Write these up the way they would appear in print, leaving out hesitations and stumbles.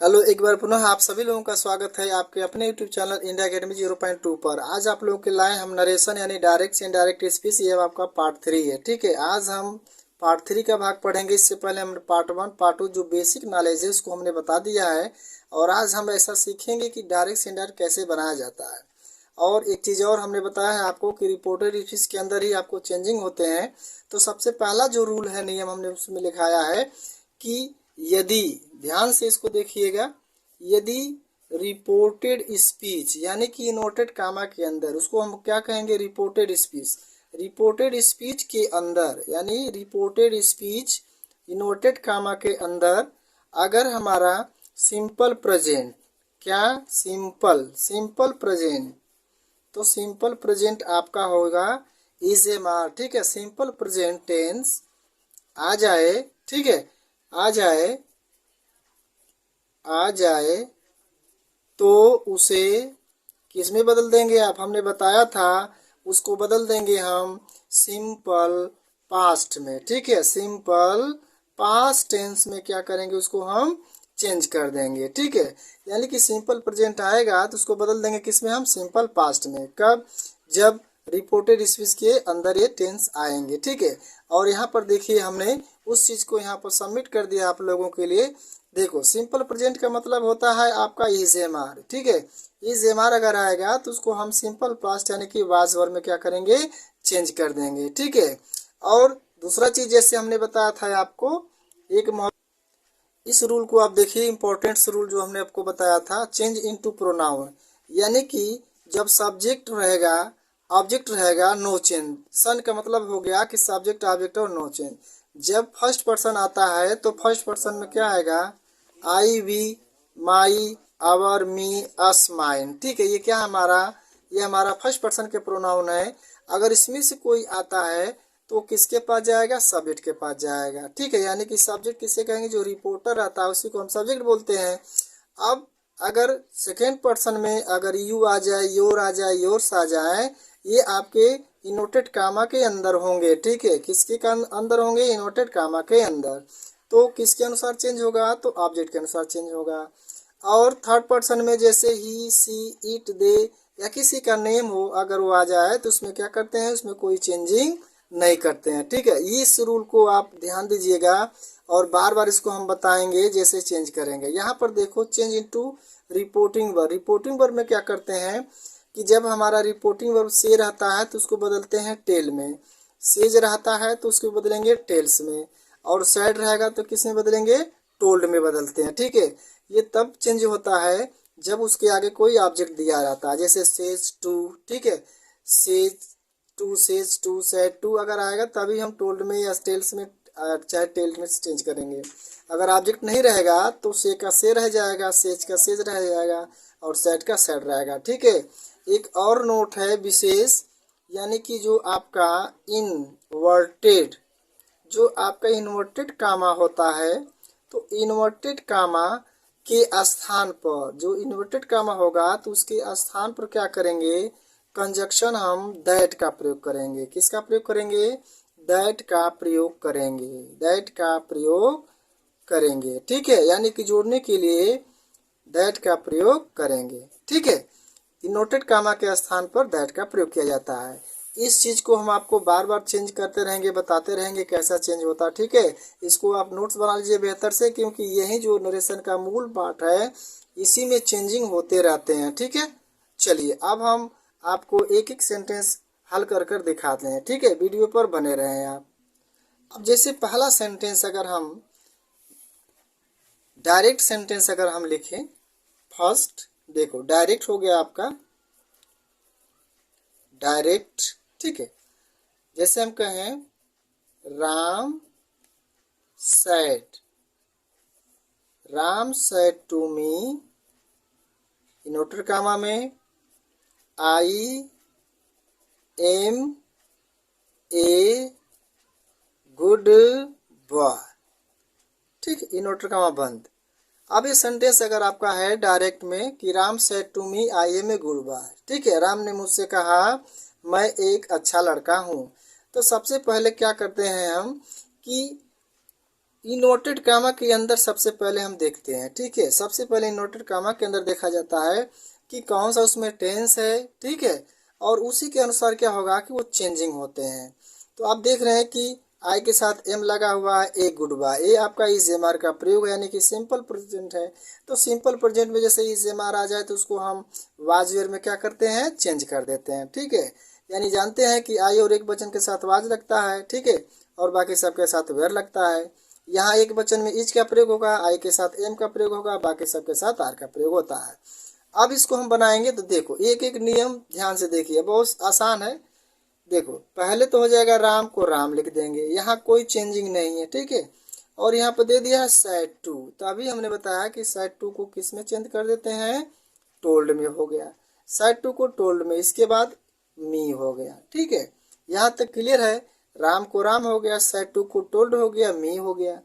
Hello, एक बार पुनः आप सभी लोगों का स्वागत है आपके अपने यूट्यूब चैनल इंडिया अकेडमी 0.2 पर। आज आप लोगों के लाए हम नरेशन यानी डायरेक्ट से इनडायरेक्ट स्पीच। ये आपका पार्ट 3 है। ठीक है, आज हम पार्ट 3 का भाग पढ़ेंगे। इससे पहले हम पार्ट 1 पार्ट 2 जो बेसिक नॉलेज है उसको हमने बता दिया है। और आज हम ऐसा सीखेंगे कि डायरेक्ट से इनडायरेक्ट कैसे बनाया जाता है। और एक चीज़ और हमने बताया है आपको कि रिपोर्टेड स्पीच के अंदर ही आपको चेंजिंग होते हैं। तो सबसे पहला जो रूल है, नियम हमने उसमें लिखाया है कि यदि, ध्यान से इसको देखिएगा, यदि रिपोर्टेड स्पीच यानी कि इनवर्टेड कामा के अंदर, उसको हम क्या कहेंगे, रिपोर्टेड स्पीच। रिपोर्टेड स्पीच के अंदर यानी रिपोर्टेड स्पीच इनवर्टेड कामा के अंदर अगर हमारा सिंपल प्रेजेंट, क्या सिंपल प्रेजेंट, तो सिंपल प्रेजेंट आपका होगा इज एम आर। ठीक है, सिंपल प्रेजेंट टेंस आ जाए, ठीक है, आ जाए तो उसे किस में बदल देंगे आप, हमने बताया था उसको बदल देंगे हम सिंपल पास्ट में। ठीक है, सिंपल पास्ट टेंस में क्या करेंगे, उसको हम चेंज कर देंगे। ठीक है, यानी कि सिंपल प्रेजेंट आएगा तो उसको बदल देंगे किस में, हम सिंपल पास्ट में। कब, जब रिपोर्टेड स्पीच के अंदर ये टेंस आएंगे। ठीक है, और यहाँ पर देखिए हमने उस चीज़ को यहाँ पर सबमिट कर दिया आप लोगों के लिए। देखो, सिंपल प्रेजेंट का मतलब होता है आपका इज एम आर। ठीक है, इज एम आर अगर आएगा तो उसको हम सिंपल पास्ट यानी कि वाज वर्ब में क्या करेंगे, चेंज कर देंगे। ठीक है, और दूसरा चीज जैसे हमने बताया था आपको, एक इस रूल को आप देखिए, इंपॉर्टेंट रूल जो हमने आपको बताया था, चेंज इनटू प्रोनाउन, यानी कि जब सब्जेक्ट रहेगा ऑब्जेक्ट रहेगा, नो चेंज। सन का मतलब हो गया कि सब्जेक्ट ऑब्जेक्ट और नो चेंज। जब फर्स्ट पर्सन आता है तो फर्स्ट पर्सन में क्या आएगा, I, we, my, our, me, us, mine. ठीक है, ये क्या हमारा, ये हमारा फर्स्ट पर्सन के प्रोनाउन है। अगर इसमें से कोई आता है तो किसके पास जाएगा, सब्जेक्ट के पास जाएगा। ठीक है, यानी कि सब्जेक्ट किसे कहेंगे, जो रिपोर्टर रहता है उसी को हम सब्जेक्ट बोलते हैं। अब अगर सेकेंड पर्सन में अगर यू आ जाए, योर आ जाए, योर्स आ जाए, ये आपके इनवर्टेड कामा के अंदर होंगे। ठीक है, किसके अंदर होंगे, इनवर्टेड कामा के अंदर। तो किसके अनुसार चेंज होगा, तो ऑब्जेक्ट के अनुसार चेंज होगा। और थर्ड पर्सन में जैसे ही, सी, इट, दे या किसी का नेम हो, अगर वो आ जाए तो उसमें क्या करते हैं, उसमें कोई चेंजिंग नहीं करते हैं। ठीक है, इस रूल को आप ध्यान दीजिएगा और बार बार इसको हम बताएंगे जैसे चेंज करेंगे। यहाँ पर देखो, change into reporting verb. Reporting verb में क्या करते हैं कि जब हमारा रिपोर्टिंग वर्ब से रहता है तो उसको बदलते हैं टेल में, सेज रहता है तो उसको बदलेंगे टेल्स में, और सैड रहेगा तो किस में बदलेंगे, टोल्ड में बदलते हैं। ठीक है, ये तब चेंज होता है जब उसके आगे कोई ऑब्जेक्ट दिया रहता है, जैसे सेज टू। ठीक है, says to, says to, said to अगर आएगा तभी हम टोल्ड में या टेल्स में, चाहे टेल में चेंज करेंगे। अगर ऑब्जेक्ट नहीं रहेगा तो से का से रह जाएगा, सेज का सेज रह जाएगा, और सेड का सेड रहेगा। ठीक है, एक और नोट है विशेष, यानी कि जो आपका इनवर्टेड, जो आपका इन्वर्टेड कामा होता है, तो इन्वर्टेड कामा के स्थान पर, जो इन्वर्टेड कामा होगा तो उसके स्थान पर क्या करेंगे, कंजक्शन हम दैट का प्रयोग करेंगे। किसका प्रयोग करेंगे, दैट का प्रयोग करेंगे, दैट का प्रयोग करेंगे। ठीक है, यानी कि जोड़ने के लिए दैट का प्रयोग करेंगे। ठीक है, नोटेड कामा के स्थान पर दैट का प्रयोग किया जाता है। इस चीज़ को हम आपको बार बार चेंज करते रहेंगे, बताते रहेंगे कैसा चेंज होता है। ठीक है, इसको आप नोट्स बना लीजिए बेहतर से, क्योंकि यही जो नरेशन का मूल पार्ट है, इसी में चेंजिंग होते रहते हैं। ठीक है, चलिए अब हम आपको एक एक सेंटेंस हल कर कर दिखाते हैं। ठीक है, वीडियो पर बने रहें आप। अब जैसे पहला सेंटेंस अगर हम डायरेक्ट सेंटेंस अगर हम लिखें, फर्स्ट देखो, डायरेक्ट हो गया आपका डायरेक्ट। ठीक है, जैसे हम कहें Ram said to me, inverted comma में, I am a good boy. ठीक, इनवर्टेड कामा बंद। अब ये सेंटेंस अगर आपका है डायरेक्ट में कि Ram said to me I am a good boy. ठीक है, राम ने मुझसे कहा मैं एक अच्छा लड़का हूँ। तो सबसे पहले क्या करते हैं हम कि इनवर्टेड कामा के अंदर सबसे पहले हम देखते हैं, ठीक है। सबसे पहले इनवर्टेड कामा के अंदर देखा जाता है कि कौन सा उसमें टेंस है, ठीक है, और उसी के अनुसार क्या होगा कि वो चेंजिंग होते हैं। तो आप देख रहे हैं कि आई के साथ एम लगा हुआ है, ए गुड बाय, ये आपका इज एम आर का प्रयोग है, यानी कि सिंपल प्रेजेंट है। तो सिंपल प्रेजेंट में जैसे इज एम आर आ जाए तो उसको हम वाज वेयर में क्या करते हैं, चेंज कर देते हैं, ठीक है। यानी जानते हैं कि आई और एक वचन के साथ वाज लगता है, ठीक है, और बाकी सबके साथ वेयर लगता है। यहाँ एक वचन में इज का प्रयोग होगा, आई के साथ एम का प्रयोग होगा, बाकी सबके साथ आर का प्रयोग होता है। अब इसको हम बनाएंगे तो देखो एक एक नियम ध्यान से देखिए, बहुत आसान है। देखो पहले तो हो जाएगा राम को राम लिख देंगे, यहाँ कोई चेंजिंग नहीं है, ठीक है। और यहाँ पर दे दिया है सेड टू, तो अभी हमने बताया कि सेड टू को किस में चेंज कर देते हैं, टोल्ड में हो गया। सेड टू को टोल्ड में, इसके बाद मी हो गया, ठीक है। यहाँ तक क्लियर है। राम को राम हो गया, सेड टू को टोल्ड हो गया, मी हो गया।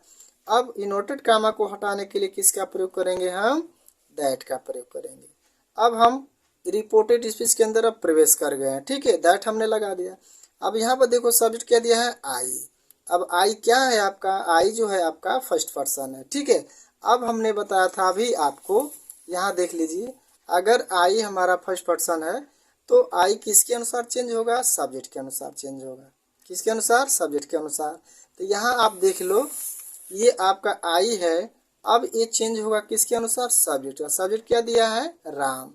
अब इनवर्टेड कामा को हटाने के लिए किसका प्रयोग करेंगे, हम दैट का प्रयोग करेंगे। अब हम रिपोर्टेड स्पीच के अंदर अब प्रवेश कर गए हैं, ठीक है, दैट हमने लगा दिया। अब यहाँ पर देखो सब्जेक्ट क्या दिया है, आई। अब आई क्या है आपका, आई जो है आपका फर्स्ट पर्सन है, ठीक है। अब हमने बताया था अभी आपको, यहाँ देख लीजिए, अगर आई हमारा फर्स्ट पर्सन है तो आई किसके अनुसार चेंज होगा, सब्जेक्ट के अनुसार चेंज होगा। किसके अनुसार, सब्जेक्ट के अनुसार। तो यहाँ आप देख लो, ये आपका आई है, अब ये चेंज होगा किसके अनुसार, सब्जेक्ट का। सब्जेक्ट क्या दिया है, राम,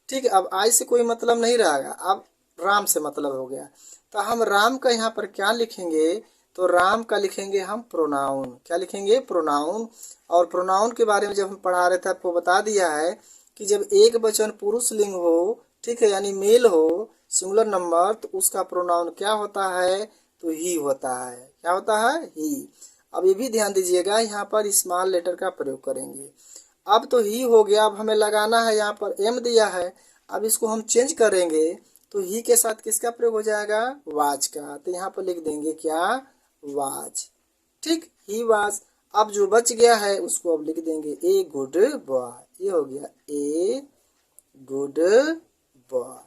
ठीक है। अब आई से कोई मतलब नहीं रहेगा, अब राम से मतलब हो गया। तो हम राम का यहाँ पर क्या लिखेंगे, तो राम का लिखेंगे हम प्रोनाउन। क्या लिखेंगे, प्रोनाउन। और प्रोनाउन के बारे में जब हम पढ़ा रहे थे आपको बता दिया है कि जब एक वचन पुरुष लिंग हो, ठीक है, यानी मेल हो, सिंगुलर नंबर, तो उसका प्रोनाउन क्या होता है, तो ही होता है। क्या होता है, ही। अब ये भी ध्यान दीजिएगा, यहाँ पर स्मॉल लेटर का प्रयोग करेंगे। अब तो ही हो गया, अब हमें लगाना है, यहाँ पर एम दिया है, अब इसको हम चेंज करेंगे तो ही के साथ किसका प्रयोग हो जाएगा, वाज का। तो यहाँ पर लिख देंगे क्या, वाज, ठीक, ही वाज। अब जो बच गया है उसको अब लिख देंगे ए गुड बॉय, ये हो गया ए गुड बॉय,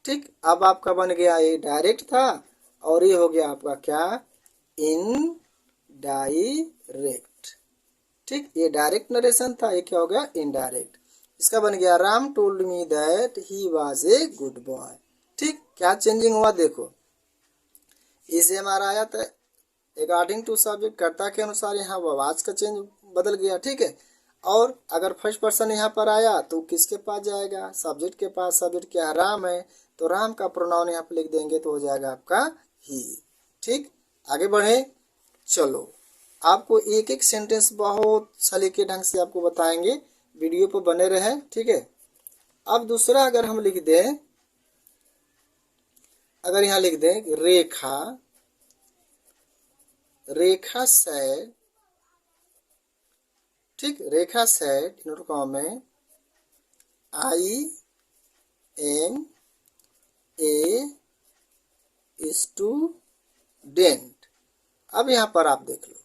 ठीक। अब आपका बन गया, ये डायरेक्ट था और ये हो गया आपका क्या, इन डायरेक्ट, ठीक। ये डायरेक्ट नरेशन था, ये क्या हो गया, इनडायरेक्ट। इसका बन गया Ram told me that he was a good boy, ठीक। क्या चेंजिंग हुआ देखो, इसे हमारा आया था अकॉर्डिंग टू सब्जेक्ट, कर्ता के अनुसार यहाँ वाज का चेंज बदल गया, ठीक है। और अगर फर्स्ट पर्सन यहाँ पर आया तो किसके पास जाएगा, सब्जेक्ट के पास। सब्जेक्ट क्या है, राम है, तो राम का प्रोनाउन यहाँ पर लिख देंगे तो हो जाएगा आपका ही, ठीक। आगे बढ़े, चलो आपको एक एक सेंटेंस बहुत सलीके ढंग से आपको बताएंगे, वीडियो पर बने रहे, ठीक है। अब दूसरा अगर हम लिख दें, अगर यहाँ लिख दें रेखा, रेखा सैड, ठीक, रेखा सैड इन कॉमा में आई एम ए स्टूडेंट। अब यहाँ पर आप देख लो,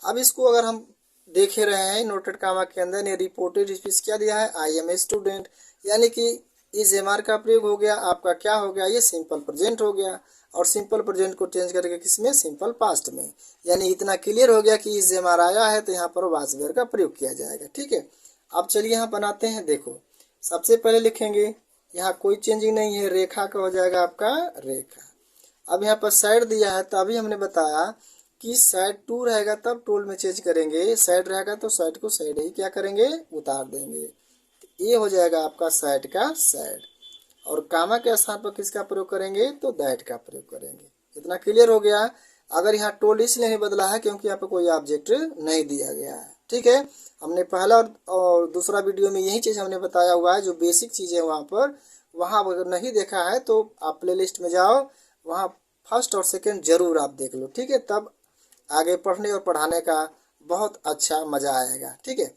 अब इसको अगर हम देखे रहे हैं नोटेड कामा के अंदर ने रिपोर्टेड स्पीच क्या दिया है, आई एम ए स्टूडेंट, यानी कि इज एम आर का प्रयोग हो गया, आपका क्या हो गया, ये सिंपल प्रेजेंट हो गया। और सिंपल प्रेजेंट को चेंज करके किसमें, सिंपल पास्ट में। यानी इतना क्लियर हो गया कि इज एम आर आया है तो यहाँ पर वाज वेयर का प्रयोग किया जाएगा, ठीक है। अब चलिए यहाँ बनाते हैं, देखो सबसे पहले लिखेंगे, यहाँ कोई चेंजिंग नहीं है, रेखा का हो जाएगा आपका रेखा। अब यहाँ पर साइड दिया है, तो अभी हमने बताया कि साइड टू रहेगा तब टोल में चेंज करेंगे, साइड रहेगा तो साइड को साइड ही क्या करेंगे, उतार देंगे। तो ये हो जाएगा आपका साइड का साइड। और कामा के स्थान पर किसका प्रयोग करेंगे, तो दैट का प्रयोग करेंगे। इतना क्लियर हो गया। अगर यहाँ टोल इसलिए नहीं बदला है क्योंकि यहाँ पे कोई ऑब्जेक्ट नहीं दिया गया है, ठीक है। हमने पहला और दूसरा वीडियो में यही चीज़ हमने बताया हुआ है, जो बेसिक चीज़ें वहाँ पर, वहाँ अगर नहीं देखा है तो आप प्ले लिस्ट में जाओ, वहाँ फर्स्ट और सेकेंड जरूर आप देख लो, ठीक है। तब आगे पढ़ने और पढ़ाने का बहुत अच्छा मज़ा आएगा, ठीक है।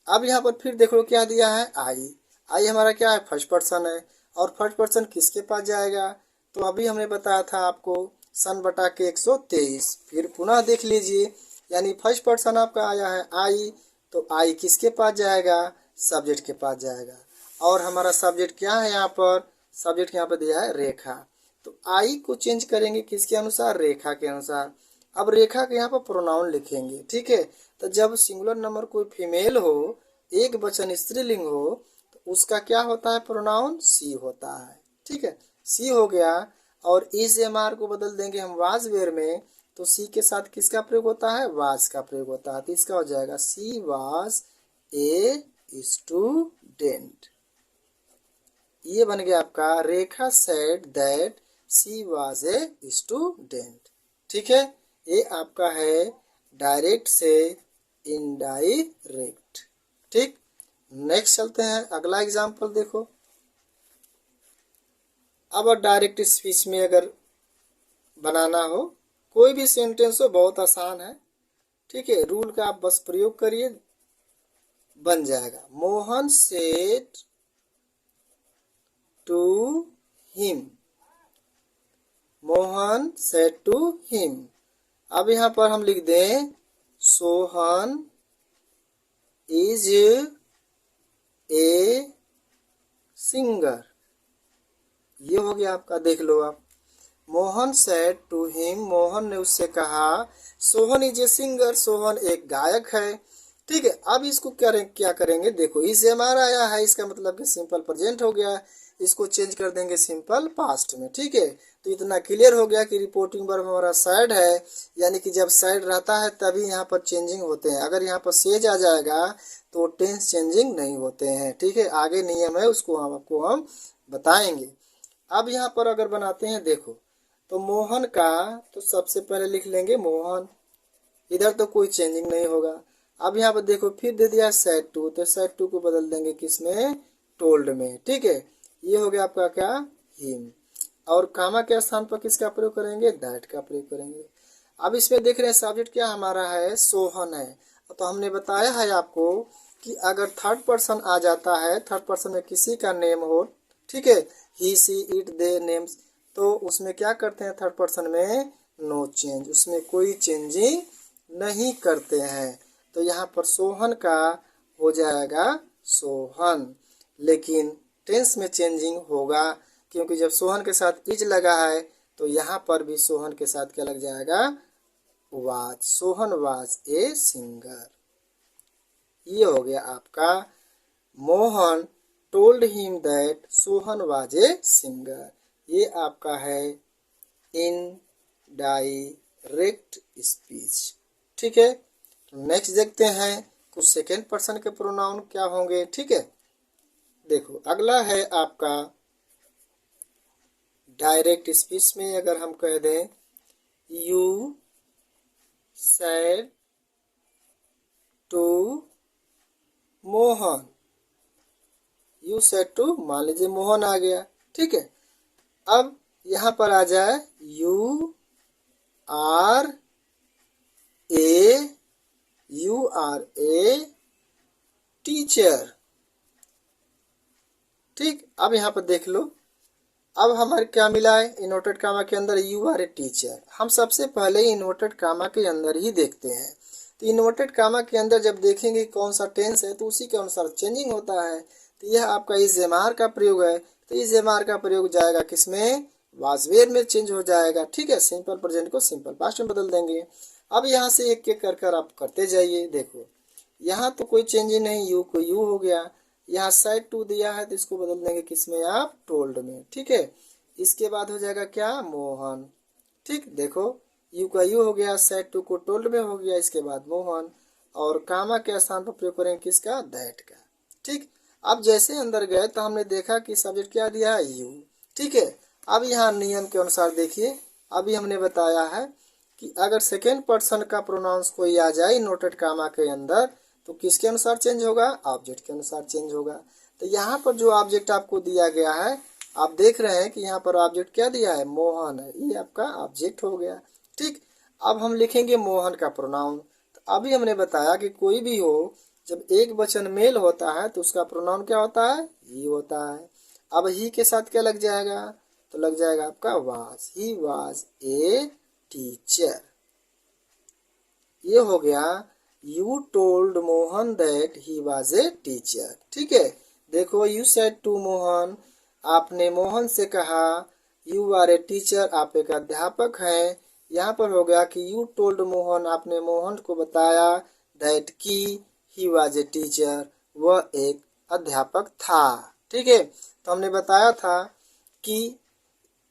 अब यहाँ पर फिर देख लो क्या दिया है, आई। आई हमारा क्या है, फर्स्ट पर्सन है, और फर्स्ट पर्सन किसके पास जाएगा, तो अभी हमने बताया था आपको सन बटा के 123। फिर पुनः देख लीजिए, यानी फर्स्ट पर्सन आपका आया है आई, तो आई किसके पास जाएगा, सब्जेक्ट के पास जाएगा। और हमारा सब्जेक्ट क्या है यहाँ पर, सब्जेक्ट यहाँ पर दिया है रेखा, तो आई को चेंज करेंगे किसके अनुसार, रेखा के अनुसार। अब रेखा के यहाँ पर प्रोनाउन लिखेंगे, ठीक है। तो जब सिंगुलर नंबर कोई फीमेल हो, एक वचन स्त्रीलिंग हो, तो उसका क्या होता है प्रोनाउन? सी होता है, ठीक है। सी हो गया। और इज एम आर को बदल देंगे हम वाज वेयर में, तो सी के साथ किसका प्रयोग होता है? वाज का प्रयोग होता है। तो इसका हो जाएगा सी वाज ए स्टूडेंट। ये बन गया आपका Rekha said that she was a student, ठीक है। ये आपका है डायरेक्ट से इनडायरेक्ट, ठीक। नेक्स्ट चलते हैं, अगला एग्जांपल देखो। अब डायरेक्ट स्पीच में अगर बनाना हो, कोई भी सेंटेंस हो, बहुत आसान है, ठीक है। रूल का आप बस प्रयोग करिए, बन जाएगा। Mohan said to him, Mohan said to him. अब यहाँ पर हम लिख दें सोहन इज ए सिंगर। ये हो गया आपका, देख लो आप। Mohan said to him, Mohan ने उससे कहा। Sohan is a singer, Sohan एक गायक है, ठीक है। अब इसको क्या करेंगे, देखो इज एम आर आया है, इसका मतलब कि सिंपल प्रेजेंट हो गया। इसको चेंज कर देंगे सिंपल पास्ट में, ठीक है। तो इतना क्लियर हो गया कि रिपोर्टिंग वर्ब हमारा सैड है, यानी कि जब सैड रहता है तभी यहाँ पर चेंजिंग होते हैं। अगर यहाँ पर सेज आ जाएगा तो टेंस चेंजिंग नहीं होते हैं, ठीक है। आगे नियम है, उसको आपको हम बताएंगे। अब यहाँ पर अगर बनाते हैं, देखो तो मोहन का, तो सबसे पहले लिख लेंगे मोहन, इधर तो कोई चेंजिंग नहीं होगा। अब यहाँ पर देखो फिर दे दिया सेड टू, तो सेड टू को बदल देंगे किसमें? टोल्ड में, ठीक है। ये हो गया आपका क्या? हिम। और कामा के स्थान पर किसका प्रयोग करेंगे? दैट का प्रयोग करेंगे। अब इसमें देख रहे हैं सब्जेक्ट क्या हमारा है? सोहन है। तो हमने बताया है आपको कि अगर थर्ड पर्सन आ जाता है, थर्ड पर्सन में किसी का नेम हो, ठीक है, ही सी इट दे नेम्स, तो उसमें क्या करते हैं थर्ड पर्सन में? नो चेंज, उसमें कोई चेंजिंग नहीं करते हैं। तो यहाँ पर सोहन का हो जाएगा सोहन, लेकिन टेंस में चेंजिंग होगा, क्योंकि जब सोहन के साथ इज लगा है तो यहाँ पर भी सोहन के साथ क्या लग जाएगा? Was. Sohan was a singer. ये हो गया आपका Mohan told him that Sohan was a singer. ये आपका है इन डायरेक्ट स्पीच, ठीक है। नेक्स्ट देखते हैं कुछ सेकेंड पर्सन के प्रोनाउन क्या होंगे, ठीक है। देखो अगला है आपका डायरेक्ट स्पीच में अगर हम कह दें you said to Mohan, you said to, मान लीजिए मोहन आ गया, ठीक है। अब यहाँ पर आ जाए यू आर ए टीचर, ठीक। अब यहाँ पर देख लो, अब हमारे क्या मिला है इन्वर्टेड कामा के अंदर? You are a teacher. हम सबसे पहले इन्वर्टेड कामा के अंदर ही देखते हैं। तो इन्वर्टेड कामा के अंदर जब देखेंगे कौन सा टेंस है तो उसी के अनुसार चेंजिंग होता है। तो यह आपका इज एम आर का प्रयोग है, तो इज एम आर का प्रयोग जाएगा किसमें? वाज वेयर में चेंज हो जाएगा, ठीक है। सिंपल प्रेजेंट को सिंपल पास्ट में बदल देंगे। अब यहाँ से एक एक कर आप करते जाइए। देखो यहाँ तो कोई चेंजिंग नहीं, यू को यू हो गया। यहाँ साइड टू दिया है तो इसको बदल देंगे किसमें? आप टोल्ड में, ठीक है। इसके बाद हो जाएगा क्या? मोहन, ठीक। देखो यू का यू हो गया, साइड टू को टोल्ड में हो गया, इसके बाद मोहन। और कामा के स्थान पर प्रयोग करेंगे किसका? दैट का, ठीक। अब जैसे अंदर गए तो हमने देखा कि सब्जेक्ट क्या दिया है? यू, ठीक है। अब यहाँ नियम के अनुसार देखिए, अभी हमने बताया है कि अगर सेकेंड पर्सन का प्रोनाउंस कोई आ जाए नोटेड कामा के अंदर तो किसके अनुसार चेंज होगा? ऑब्जेक्ट के अनुसार चेंज होगा। तो यहाँ पर जो ऑब्जेक्ट आपको दिया गया है, आप देख रहे हैं कि यहाँ पर ऑब्जेक्ट क्या दिया है? मोहन है, ये आपका ऑब्जेक्ट हो गया, ठीक। अब हम लिखेंगे मोहन का प्रोनाउन। तो अभी हमने बताया कि कोई भी हो, जब एक वचन मेल होता है तो उसका प्रोनाउन क्या होता है? ही होता है। अब ही के साथ क्या लग जाएगा? तो लग जाएगा आपका was. He was a teacher. ये हो गया you told Mohan that he was a teacher, ठीक है। देखो यू सेड टू मोहन, आपने मोहन से कहा। यू आर ए टीचर, आप एक अध्यापक हैं। यहाँ पर हो गया कि यू टोल्ड मोहन, आपने मोहन को बताया, दैट की ही वॉज ए टीचर, वह एक अध्यापक था। ठीक है, तो हमने बताया था कि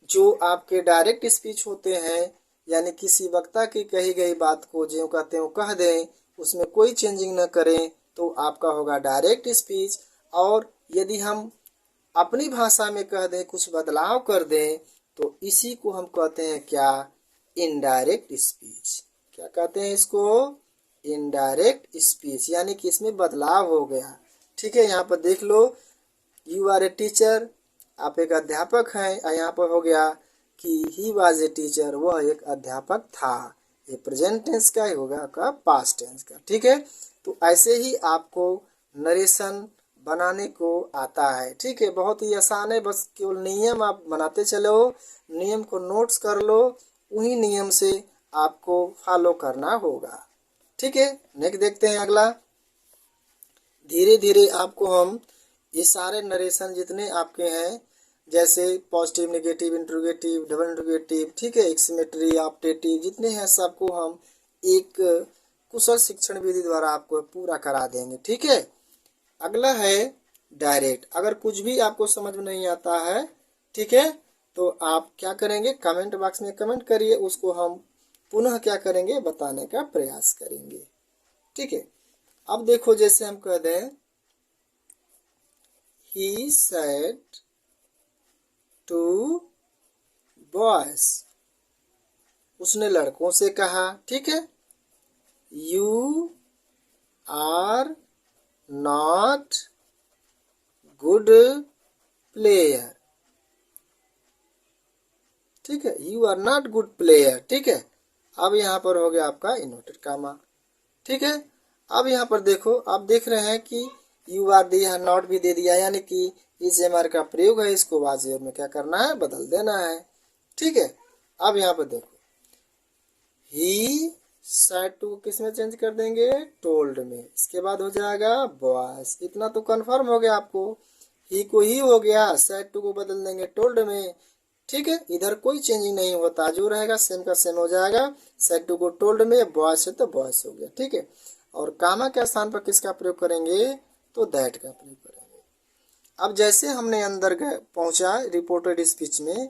जो आपके डायरेक्ट स्पीच होते हैं, यानी किसी वक्ता की कही गई बात को ज्यों का त्यों कह दें, उसमें कोई चेंजिंग न करें, तो आपका होगा डायरेक्ट स्पीच। और यदि हम अपनी भाषा में कह दें, कुछ बदलाव कर दें, तो इसी को हम कहते हैं क्या, इनडायरेक्ट स्पीच। क्या कहते हैं इसको, इनडायरेक्ट स्पीच, यानी कि इसमें बदलाव हो गया। ठीक है, यहाँ पर देख लो, यू आर ए टीचर, आप एक अध्यापक हैं, और यहाँ पर हो गया कि ही वाज ए टीचर, वह एक अध्यापक था। ये प्रेजेंट टेंस का ही होगा, आपका पास्ट टेंस का। ठीक है, तो ऐसे ही आपको नरेशन बनाने को आता है। ठीक है, बहुत ही आसान है, बस केवल नियम आप बनाते चलो, नियम को नोट्स कर लो, उन्हीं नियम से आपको फॉलो करना होगा। ठीक है, नेक्स्ट देखते हैं अगला। धीरे धीरे आपको हम ये सारे नरेशन जितने आपके हैं, जैसे positive, negative, interrogative, double interrogative, ठीक है, एक्समेटरी, ऑप्टेटिव, जितने हैं सबको हम एक कुशल शिक्षण विधि द्वारा आपको पूरा करा देंगे। ठीक है, अगला है डायरेक्ट। अगर कुछ भी आपको समझ में नहीं आता है, ठीक है, तो आप क्या करेंगे, कमेंट बॉक्स में कमेंट करिए, उसको हम पुनः क्या करेंगे, बताने का प्रयास करेंगे। ठीक है, अब देखो, जैसे हम कह दें, ही सेड टू बॉयज, उसने लड़कों से कहा। ठीक है, you are not good player. ठीक है, you are not good player. ठीक है, अब यहाँ पर हो गया आपका इन्वर्टेड कामा। ठीक है, अब यहाँ पर देखो, आप देख रहे हैं कि यू आर दिया, नॉट भी दे दिया, यानी कि इस एमआर का प्रयोग है, इसको वाजियर में क्या करना है, बदल देना है। ठीक है, अब यहाँ पर देखो, ही सेड टू किस में चेंज कर देंगे, टोल्ड में। इसके बाद हो जाएगा बॉयज। इतना तो कंफर्म हो गया आपको, ही को ही हो गया, सेड टू को बदल देंगे टोल्ड में। ठीक है, इधर कोई चेंजिंग नहीं होता, जो रहेगा सेम का सेम हो जाएगा। सेड टू को टोल्ड में, बॉयज है तो बॉयज हो गया। ठीक है, और कामा के स्थान पर किसका प्रयोग करेंगे, तो दैट का प्रयोग करेंगे। अब जैसे हमने अंदर पहुंचा रिपोर्टेड स्पीच में,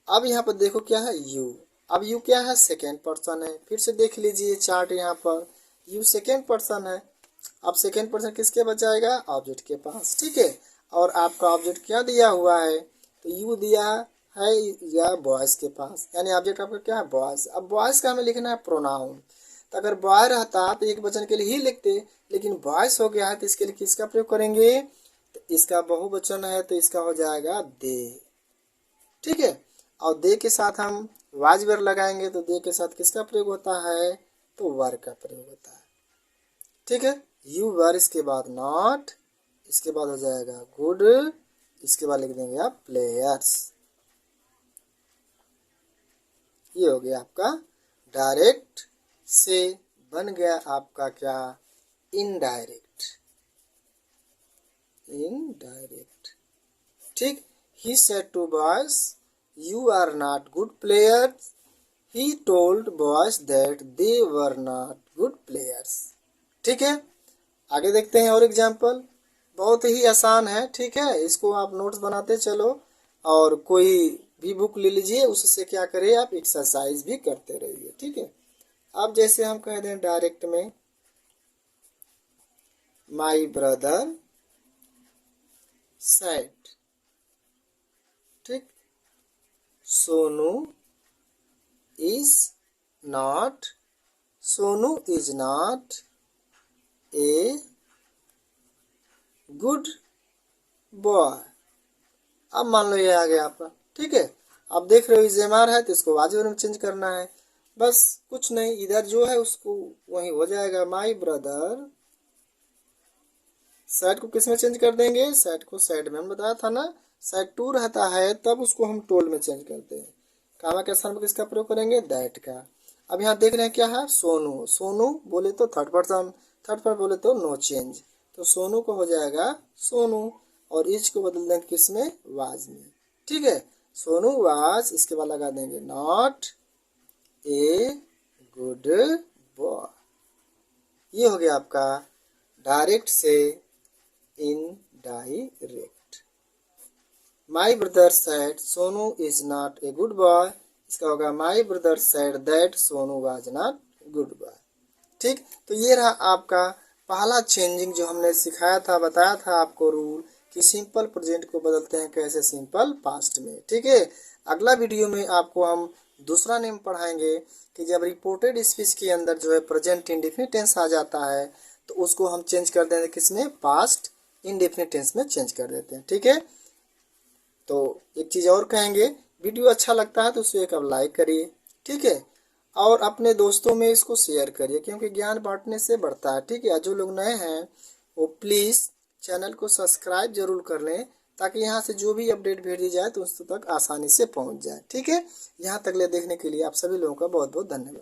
अब यहाँ पर देखो क्या है, यू। अब यू क्या है, सेकेंड पर्सन है। फिर से देख लीजिए चार्ट, यहाँ पर यू सेकेंड पर्सन है। अब सेकेंड पर्सन किसके पास जाएगा, ऑब्जेक्ट के पास। ठीक है, और आपका ऑब्जेक्ट क्या दिया हुआ है, तो यू दिया है या बॉयज के पास, यानी ऑब्जेक्ट आपका क्या है, बॉयज। अब बॉयज का हमें लिखना है प्रोनाउन, तो अगर बॉय रहता तो एक वचन के लिए ही लिखते, लेकिन बॉयज हो गया है, तो इसके लिए किसका प्रयोग करेंगे, तो इसका बहुवचन है, तो इसका हो जाएगा दे। ठीक है, और दे के साथ हम वाज वर्ब लगाएंगे, तो दे के साथ किसका प्रयोग होता है, तो वर का प्रयोग होता है। ठीक है, यू वर, इसके बाद नॉट, इसके बाद हो जाएगा गुड, इसके बाद लिख देंगे आप प्लेयर्स। ये हो गया आपका डायरेक्ट से बन गया आपका क्या, इनडायरेक्ट। इनडायरेक्ट। ठीक, he said to boys, you are not good players. He told boys that they were not good players. ठीक है, आगे देखते हैं और एग्जाम्पल, बहुत ही आसान है। ठीक है, इसको आप नोट्स बनाते चलो, और कोई भी बुक ले लीजिए, उससे क्या करें, आप एक्सरसाइज भी करते रहिए। ठीक है, अब जैसे हम कह दें डायरेक्ट में, माई ब्रदर सेड। ठीक, Sonu is not, Sonu is not a good boy. अब मान लो ये आ गया आपका। ठीक है, आप देख रहे हो इजेमार है, तो इसको वाजिब में चेंज करना है, बस कुछ नहीं, इधर जो है उसको वही हो जाएगा, माई ब्रदर। सेड को किस में चेंज कर देंगे, सेड को सेड में, हम बताया था ना, सेड टू रहता है तब उसको हम टोल्ड में चेंज करते हैं। कामा के स्थान पर किसका प्रयोग करेंगे, दैट का। अब यहाँ देख रहे हैं क्या है, सोनू। सोनू बोले तो थर्ड पर्सन, थर्ड पर्सन बोले तो नो चेंज, तो सोनू को हो जाएगा सोनू, और इज को बदल देंगे किस में, वाज में। ठीक है, सोनू वाज, इसके बाद लगा देंगे नॉट ए गुड बॉय। ये हो गया आपका डायरेक्ट से indirect. My brother said Sonu is not a good boy, इसका होगा माई brother said that Sonu was not good boy. ठीक, तो ये रहा आपका पहला चेंजिंग जो हमने सिखाया था, बताया था आपको रूल कि सिंपल प्रेजेंट को बदलते हैं कैसे सिंपल पास्ट में। ठीक है, अगला वीडियो में आपको हम दूसरा नेम पढ़ाएंगे कि जब रिपोर्टेड स्पीच के अंदर जो है प्रेजेंट इंडेफिनिट टेंस आ जाता है तो उसको हम चेंज कर देते हैं किसमें, पास्ट इंडेफिनिट टेंस में चेंज कर देते हैं। ठीक है, तो एक चीज़ और कहेंगे, वीडियो अच्छा लगता है तो उसे एक लाइक करिए। ठीक है, और अपने दोस्तों में इसको शेयर करिए क्योंकि ज्ञान बांटने से बढ़ता है। ठीक है, जो लोग नए हैं वो प्लीज़ चैनल को सब्सक्राइब जरूर कर लें ताकि यहाँ से जो भी अपडेट भेजी जाए तो उस तक आसानी से पहुँच जाए। ठीक है, यहाँ तक ले देखने के लिए आप सभी लोगों का बहुत बहुत धन्यवाद।